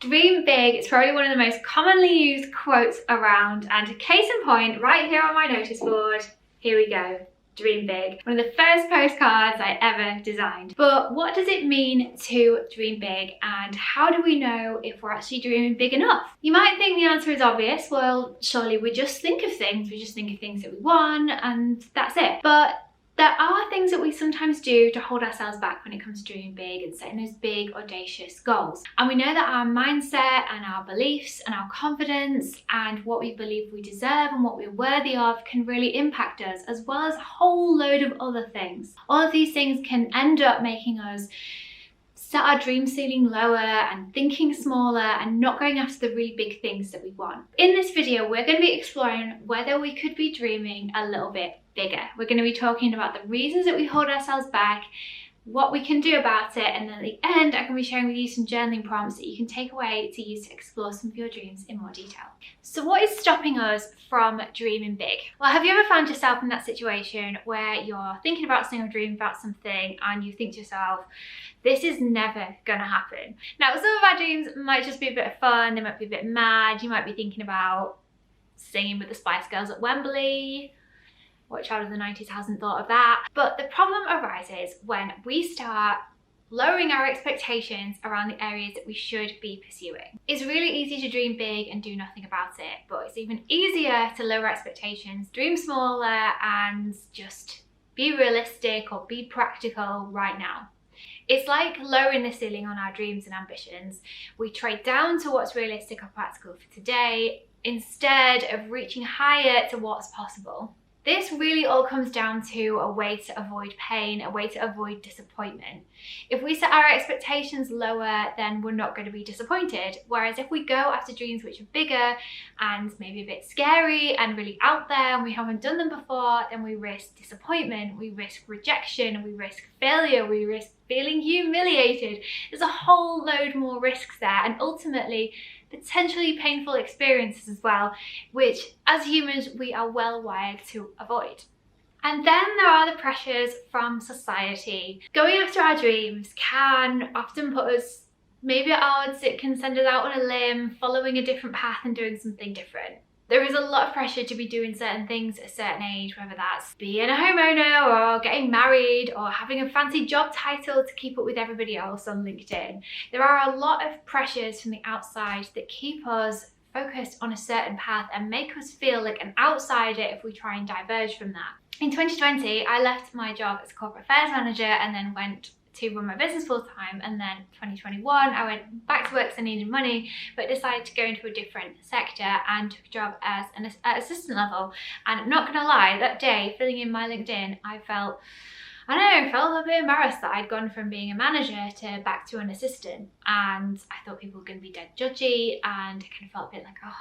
Dream big, it's probably one of the most commonly used quotes around, and case in point, right here on my notice board, here we go. Dream big. One of the first postcards I ever designed. But what does it mean to dream big, and how do we know if we're actually dreaming big enough? You might think the answer is obvious. Well, surely we just think of things. We just think of things that we want and that's it. But there are things that we sometimes do to hold ourselves back when it comes to dreaming big and setting those big, audacious goals. And we know that our mindset and our beliefs and our confidence and what we believe we deserve and what we're worthy of can really impact us, as well as a whole load of other things. All of these things can end up making us set our dream ceiling lower and thinking smaller and not going after the really big things that we want. In this video, we're going to be exploring whether we could be dreaming a little bit bigger. We're going to be talking about the reasons that we hold ourselves back, what we can do about it, and then at the end I'm going to be sharing with you some journaling prompts that you can take away to use to explore some of your dreams in more detail. So what is stopping us from dreaming big? Well, have you ever found yourself in that situation where you're thinking about something or dreaming about something and you think to yourself, this is never gonna happen? Now, some of our dreams might just be a bit of fun, they might be a bit mad, you might be thinking about singing with the Spice Girls at Wembley. What child of the 90s hasn't thought of that? But the problem arises when we start lowering our expectations around the areas that we should be pursuing. It's really easy to dream big and do nothing about it, but it's even easier to lower expectations, dream smaller, and just be realistic or be practical right now. It's like lowering the ceiling on our dreams and ambitions. We trade down to what's realistic or practical for today instead of reaching higher to what's possible. This really all comes down to a way to avoid pain, a way to avoid disappointment. If we set our expectations lower, then we're not going to be disappointed. Whereas if we go after dreams which are bigger and maybe a bit scary and really out there and we haven't done them before, then we risk disappointment, we risk rejection, we risk failure, we risk feeling humiliated. There's a whole load more risks there, and ultimately potentially painful experiences as well, which as humans we are well wired to avoid. And then there are the pressures from society. Going after our dreams can often put us maybe at odds. It can send us out on a limb, following a different path and doing something different. There is a lot of pressure to be doing certain things at a certain age, whether that's being a homeowner or getting married or having a fancy job title to keep up with everybody else on LinkedIn. There are a lot of pressures from the outside that keep us focused on a certain path and make us feel like an outsider if we try and diverge from that. In 2020, I left my job as a corporate affairs manager and then went to run my business full time, and then 2021 I went back to work because I needed money, but decided to go into a different sector and took a job as an assistant level. And I'm not gonna lie, that day filling in my LinkedIn, I felt a bit embarrassed that I'd gone from being a manager to back to an assistant, and I thought people were going to be dead judgy, and I kind of felt a bit like, oh,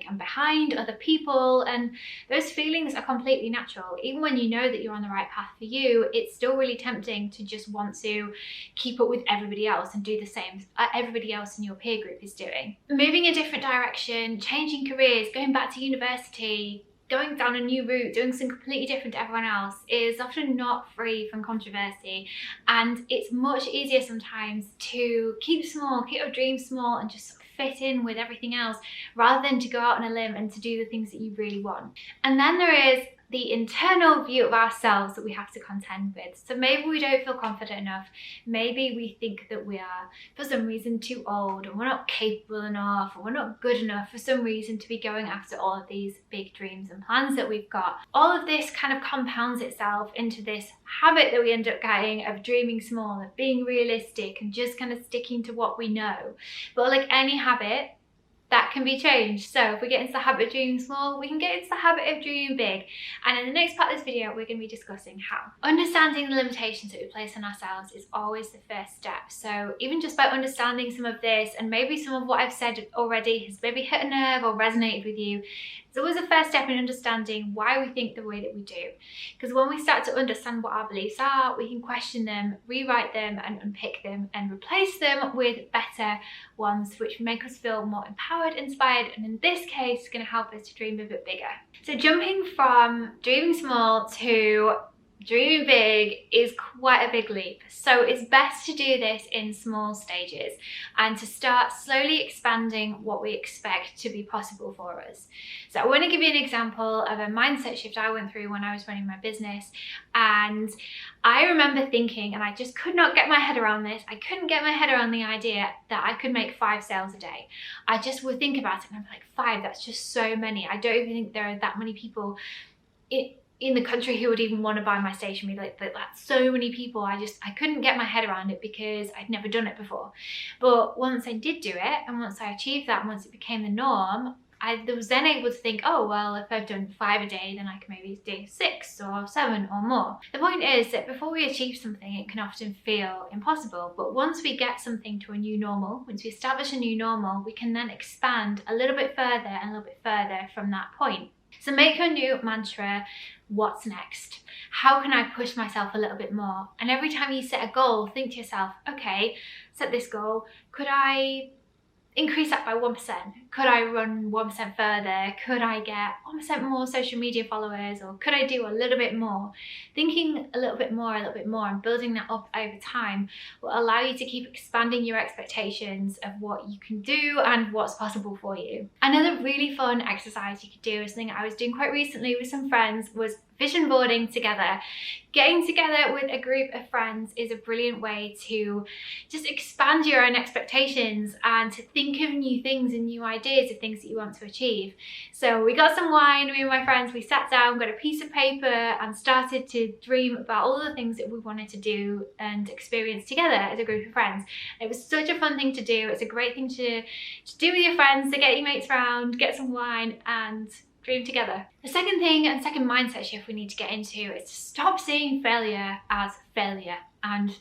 I'm behind other people, and those feelings are completely natural. Even when you know that you're on the right path for you, it's still really tempting to just want to keep up with everybody else and do the same everybody else in your peer group is doing. Moving a different direction, changing careers, going back to university, going down a new route, doing something completely different to everyone else is often not free from controversy, and it's much easier sometimes to keep small, keep your dreams small and just fit in with everything else rather than to go out on a limb and to do the things that you really want. And then there is the internal view of ourselves that we have to contend with. So maybe we don't feel confident enough. Maybe we think that we are, for some reason, too old, or we're not capable enough, or we're not good enough for some reason to be going after all of these big dreams and plans that we've got. All of this kind of compounds itself into this habit that we end up getting of dreaming small, of being realistic, and just kind of sticking to what we know. But like any habit, that can be changed. So if we get into the habit of dreaming small, we can get into the habit of dreaming big. And in the next part of this video, we're going to be discussing how. Understanding the limitations that we place on ourselves is always the first step. So even just by understanding some of this, and maybe some of what I've said already has maybe hit a nerve or resonated with you, it's always a first step in understanding why we think the way that we do. Because when we start to understand what our beliefs are, we can question them, rewrite them, and unpick them, and replace them with better ones, which make us feel more empowered, inspired, and in this case, going to help us to dream a bit bigger. So jumping from dreaming small to dreaming big is quite a big leap. So it's best to do this in small stages and to start slowly expanding what we expect to be possible for us. So I want to give you an example of a mindset shift I went through when I was running my business. And I remember thinking, and I just could not get my head around this, I couldn't get my head around the idea that I could make 5 sales a day. I just would think about it and I'm like, 5, that's just so many. I don't even think there are that many people in the country who would even want to buy my stationery. Like that's so many people. I couldn't get my head around it because I'd never done it before. But once I did do it, and once I achieved that, and once it became the norm, I was then able to think, oh, well, if I've done 5 a day, then I can maybe do 6 or 7 or more. The point is that before we achieve something, it can often feel impossible. But once we get something to a new normal, once we establish a new normal, we can then expand a little bit further and a little bit further from that point. So make your new mantra, what's next? How can I push myself a little bit more? And every time you set a goal, think to yourself, okay, set this goal. Could I increase that by 1%? Could I run 1% further? Could I get 1% more social media followers? Or could I do a little bit more? Thinking a little bit more and building that up over time will allow you to keep expanding your expectations of what you can do and what's possible for you. Another really fun exercise you could do, is something I was doing quite recently with some friends, was vision boarding together. Getting together with a group of friends is a brilliant way to just expand your own expectations and to think of new things and new ideas of things that you want to achieve. So we got some wine, me and my friends, we sat down, got a piece of paper and started to dream about all the things that we wanted to do and experience together as a group of friends. It was such a fun thing to do. It's a great thing to do with your friends, to get your mates around, get some wine and dream together. The second thing and second mindset shift we need to get into is to stop seeing failure as failure and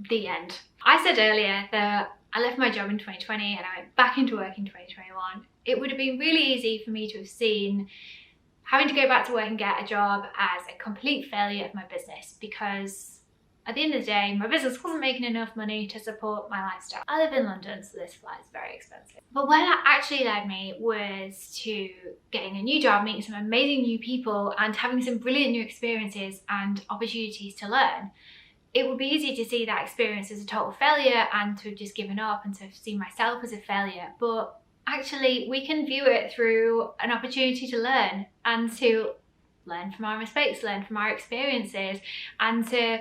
the end. I said earlier that I left my job in 2020 and I went back into work in 2021. It would have been really easy for me to have seen having to go back to work and get a job as a complete failure of my business, because at the end of the day, my business wasn't making enough money to support my lifestyle. I live in London, so this flight is very expensive. But where that actually led me was to getting a new job, meeting some amazing new people, and having some brilliant new experiences and opportunities to learn. It would be easy to see that experience as a total failure and to have just given up and to see myself as a failure. But actually, we can view it through an opportunity to learn and to learn from our mistakes, learn from our experiences, and to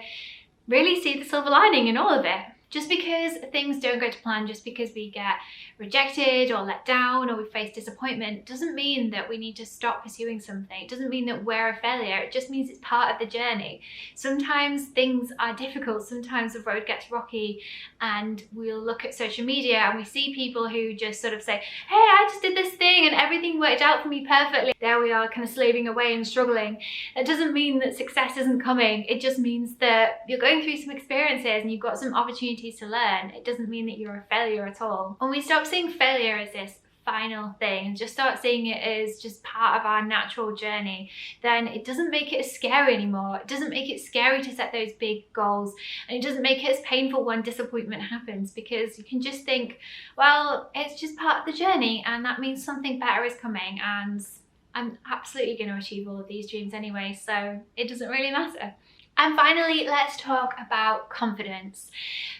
really see the silver lining in all of it. Just because things don't go to plan, just because we get rejected or let down or we face disappointment, doesn't mean that we need to stop pursuing something. It doesn't mean that we're a failure. It just means it's part of the journey. Sometimes things are difficult. Sometimes the road gets rocky, and we'll look at social media and we see people who just sort of say, hey, I just did this thing and everything worked out for me perfectly. There we are, kind of slaving away and struggling. That doesn't mean that success isn't coming. It just means that you're going through some experiences and you've got some opportunities to learn. It doesn't mean that you're a failure at all. When we stop seeing failure as this final thing and just start seeing it as just part of our natural journey, then it doesn't make it as scary anymore. It doesn't make it scary to set those big goals, and it doesn't make it as painful when disappointment happens, because you can just think, well, it's just part of the journey and that means something better is coming, and I'm absolutely going to achieve all of these dreams anyway, so it doesn't really matter. And finally, let's talk about confidence.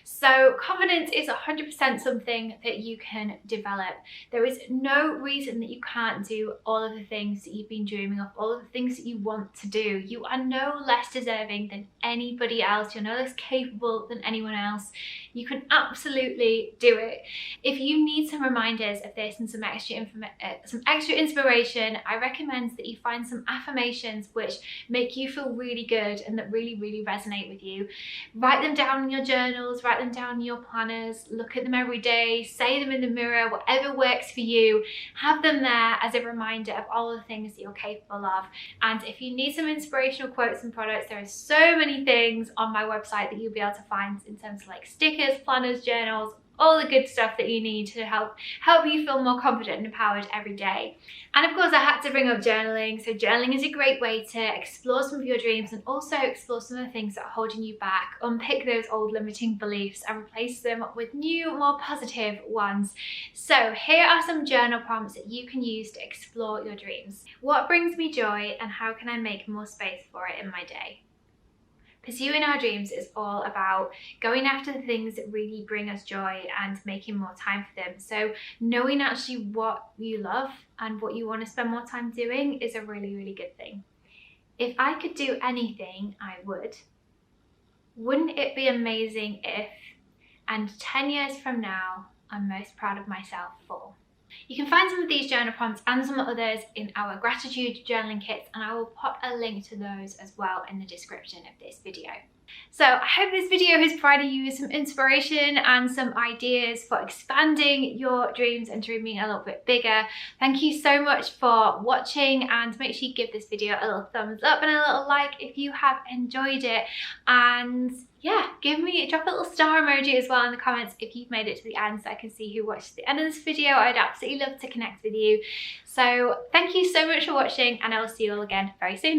So confidence is 100% something that you can develop. There is no reason that you can't do all of the things that you've been dreaming of, all of the things that you want to do. You are no less deserving than anybody else. You're no less capable than anyone else. You can absolutely do it. If you need some reminders of this and some extra inspiration, I recommend that you find some affirmations which make you feel really good and that really resonate with you. Write them down in your journals, write them down in your planners, look at them every day, say them in the mirror, whatever works for you. Have them there as a reminder of all the things that you're capable of. And if you need some inspirational quotes and products, there are so many things on my website that you'll be able to find in terms of like stickers, planners, journals, all the good stuff that you need to help you feel more confident and empowered every day. And of course, I had to bring up journaling. So journaling is a great way to explore some of your dreams and also explore some of the things that are holding you back, unpick those old limiting beliefs and replace them with new, more positive ones. So here are some journal prompts that you can use to explore your dreams. What brings me joy and how can I make more space for it in my day? Pursuing our dreams is all about going after the things that really bring us joy and making more time for them. So knowing actually what you love and what you want to spend more time doing is a really, really good thing. If I could do anything, I would. Wouldn't it be amazing if, and 10 years from now, I'm most proud of myself for? You can find some of these journal prompts and some others in our gratitude journaling kits, and I will pop a link to those as well in the description of this video. So I hope this video has provided you with some inspiration and some ideas for expanding your dreams and dreaming a little bit bigger. Thank you so much for watching, and make sure you give this video a little thumbs up and a little like if you have enjoyed it. And yeah, drop a little star emoji as well in the comments if you've made it to the end, so I can see who watched the end of this video. I'd absolutely love to connect with you. So thank you so much for watching, and I will see you all again very soon.